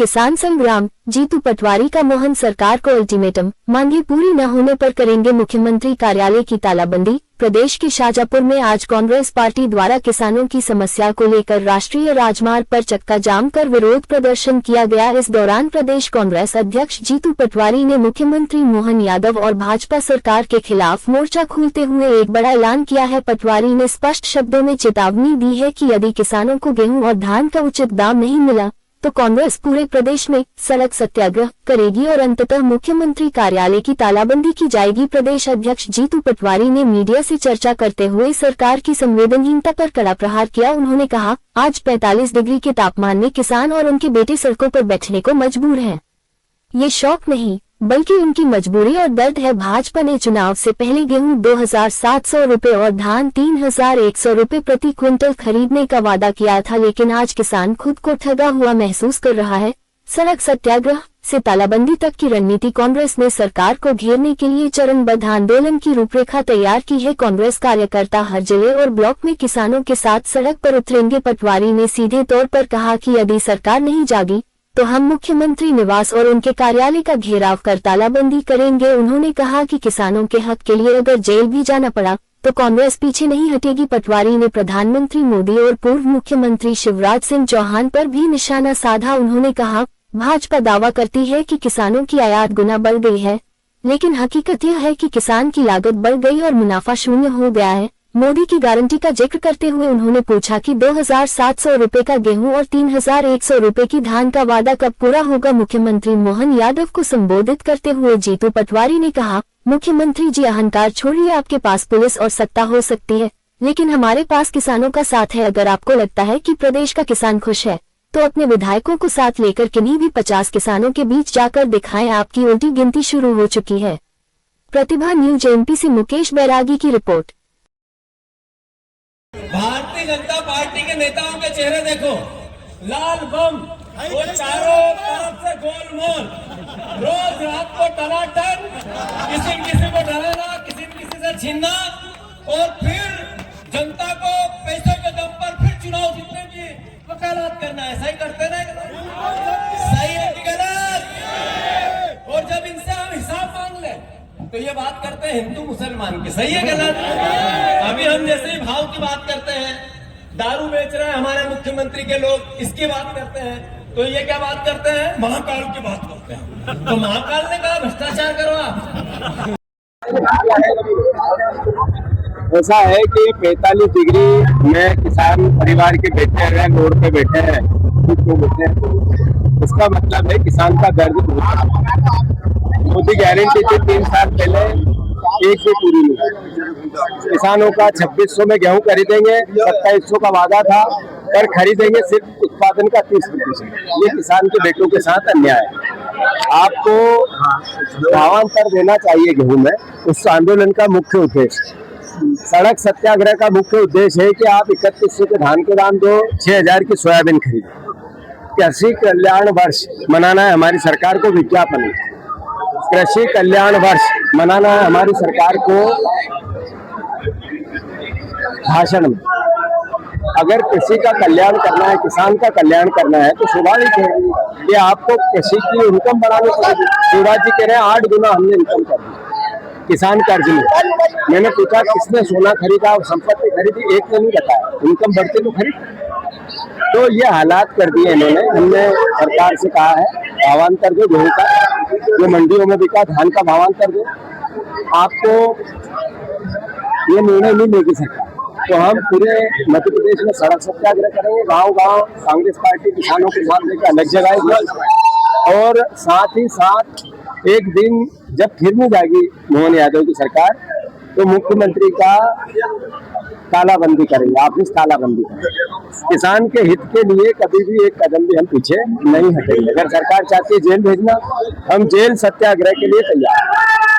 किसान संग्राम, जीतू पटवारी का मोहन सरकार को अल्टीमेटम, मांगे पूरी न होने पर करेंगे मुख्यमंत्री कार्यालय की तालाबंदी। प्रदेश के शाजापुर में आज कांग्रेस पार्टी द्वारा किसानों की समस्या को लेकर राष्ट्रीय राजमार्ग पर चक्का जाम कर विरोध प्रदर्शन किया गया। इस दौरान प्रदेश कांग्रेस अध्यक्ष जीतू पटवारी ने मुख्यमंत्री मोहन यादव और भाजपा सरकार के खिलाफ मोर्चा खोलते हुए एक बड़ा ऐलान किया है। पटवारी ने स्पष्ट शब्दों में चेतावनी दी है कि यदि किसानों को गेहूं और धान का उचित दाम नहीं मिला तो कांग्रेस पूरे प्रदेश में सड़क सत्याग्रह करेगी और अंततः मुख्यमंत्री कार्यालय की तालाबंदी की जाएगी। प्रदेश अध्यक्ष जीतू पटवारी ने मीडिया से चर्चा करते हुए सरकार की संवेदनहीनता पर कड़ा प्रहार किया। उन्होंने कहा, आज 45 डिग्री के तापमान में किसान और उनके बेटे सड़कों पर बैठने को मजबूर हैं। ये शौक नहीं बल्कि उनकी मजबूरी और दर्द है। भाजपा ने चुनाव से पहले गेहूं 2700 रुपए और धान 3100 रुपए प्रति क्विंटल खरीदने का वादा किया था, लेकिन आज किसान खुद को ठगा हुआ महसूस कर रहा है। सड़क सत्याग्रह से तालाबंदी तक की रणनीति कांग्रेस ने सरकार को घेरने के लिए चरणबद्ध आंदोलन की रूपरेखा तैयार की है। कांग्रेस कार्यकर्ता हर जिले और ब्लॉक में किसानों के साथ सड़क पर उतरेंगे। पटवारी ने सीधे तौर पर कहा कि यदि सरकार नहीं जागी तो हम मुख्यमंत्री निवास और उनके कार्यालय का घेराव कर तालाबंदी करेंगे। उन्होंने कहा कि किसानों के हक के लिए अगर जेल भी जाना पड़ा तो कांग्रेस पीछे नहीं हटेगी। पटवारी ने प्रधानमंत्री मोदी और पूर्व मुख्यमंत्री शिवराज सिंह चौहान पर भी निशाना साधा। उन्होंने कहा, भाजपा दावा करती है कि किसानों की आयात गुना बढ़ गई है, लेकिन हकीकत यह है कि किसान की लागत बढ़ गई और मुनाफा शून्य हो गया है। मोदी की गारंटी का जिक्र करते हुए उन्होंने पूछा कि 2700 रुपए का गेहूं और 3100 रुपए की धान का वादा कब पूरा होगा। मुख्यमंत्री मोहन यादव को संबोधित करते हुए जीतू पटवारी ने कहा, मुख्यमंत्री जी अहंकार छोड़िए, आपके पास पुलिस और सत्ता हो सकती है, लेकिन हमारे पास किसानों का साथ है। अगर आपको लगता है कि प्रदेश का किसान खुश है तो अपने विधायकों को साथ लेकर किन्हीं भी 50 किसानों के बीच जाकर दिखाएं। आपकी उल्टी गिनती शुरू हो चुकी है। प्रतिभा न्यूज एमपी से मुकेश बैरागी की रिपोर्ट। भारतीय जनता पार्टी के नेताओं के चेहरे देखो, लाल बम, वो चारों तरफ से गोलमोल, रोज रात को टनाटन, किसी को डराना, किसी से छीनना और फिर जनता को पैसों के दम पर फिर चुनाव जीतने की वकालत करना। ऐसा ही करते ना? सही है कि गलत? और जब इनसे हम हिसाब मांग ले तो ये बात करते हैं हिंदू मुसलमान की। सही है गलत? अभी हम जैसे ही भाव की बात करते हैं, दारू बेच रहे हैं हमारे मुख्यमंत्री के लोग, इसकी बात करते हैं, तो ये क्या बात करते हैं? महाकाल की बात करते हैं। तो महाकाल ने कहा भ्रष्टाचार करो आप। ऐसा है कि 45 डिग्री में किसान परिवार के बैठे हैं, रोड पे बैठे हैं, बैठे हैं। इसका मतलब है किसान का दर्द मोदी गारंटी थी 3 साल पहले, एक से पूरी नहीं। किसानों का 2600 में गेहूं खरीदेंगे, 2700 का वादा था, पर खरीदेंगे सिर्फ उत्पादन का 30%। ये किसान के बेटों के साथ अन्याय है। आपको भावांतर देना चाहिए गेहूं में। उस आंदोलन का मुख्य उद्देश्य, सड़क सत्याग्रह का मुख्य उद्देश्य है कि आप 3100 के धान के दाम दो, 6000 की सोयाबीन खरीदो। कृषि कल्याण वर्ष मनाना है हमारी सरकार को, विज्ञापन है। कृषि कल्याण वर्ष मनाना है हमारी सरकार को भाषण में। अगर कृषि का कल्याण करना है, किसान का कल्याण करना है, तो स्वाभाविक है कि आपको कृषि की इनकम बढ़ानी पड़ेगी। शिवराज जी कह रहे हैं 8 गुना हमने इनकम कर दी किसान कर्ज में। मैंने पूछा किसने सोना खरीदा और संपत्ति खरीदी, एक ने नहीं बताया। इनकम बढ़ती तो खरीद। तो ये हालात कर दिए इन्होंने। हमने सरकार से कहा है भावांतर दो गेहूं का, जो मंडियों में बिका धान का भावांतर दो। आपको ये निर्णय नहीं लेगी सरकार, तो हम पूरे मध्य प्रदेश में सड़क सत्याग्रह करेंगे। गांव-गांव कांग्रेस पार्टी किसानों के साथ लेकर अलग जगह, और साथ ही साथ एक दिन जब फिर नहीं जाएगी मोहन यादव की सरकार, तो मुख्यमंत्री का तालाबंदी करेंगे, ऑफिस तालाबंदी करेंगे। किसान के हित के लिए कभी भी एक कदम भी हम पीछे नहीं हटेंगे। अगर सरकार चाहती है जेल भेजना, हम जेल सत्याग्रह के लिए तैयार हैं।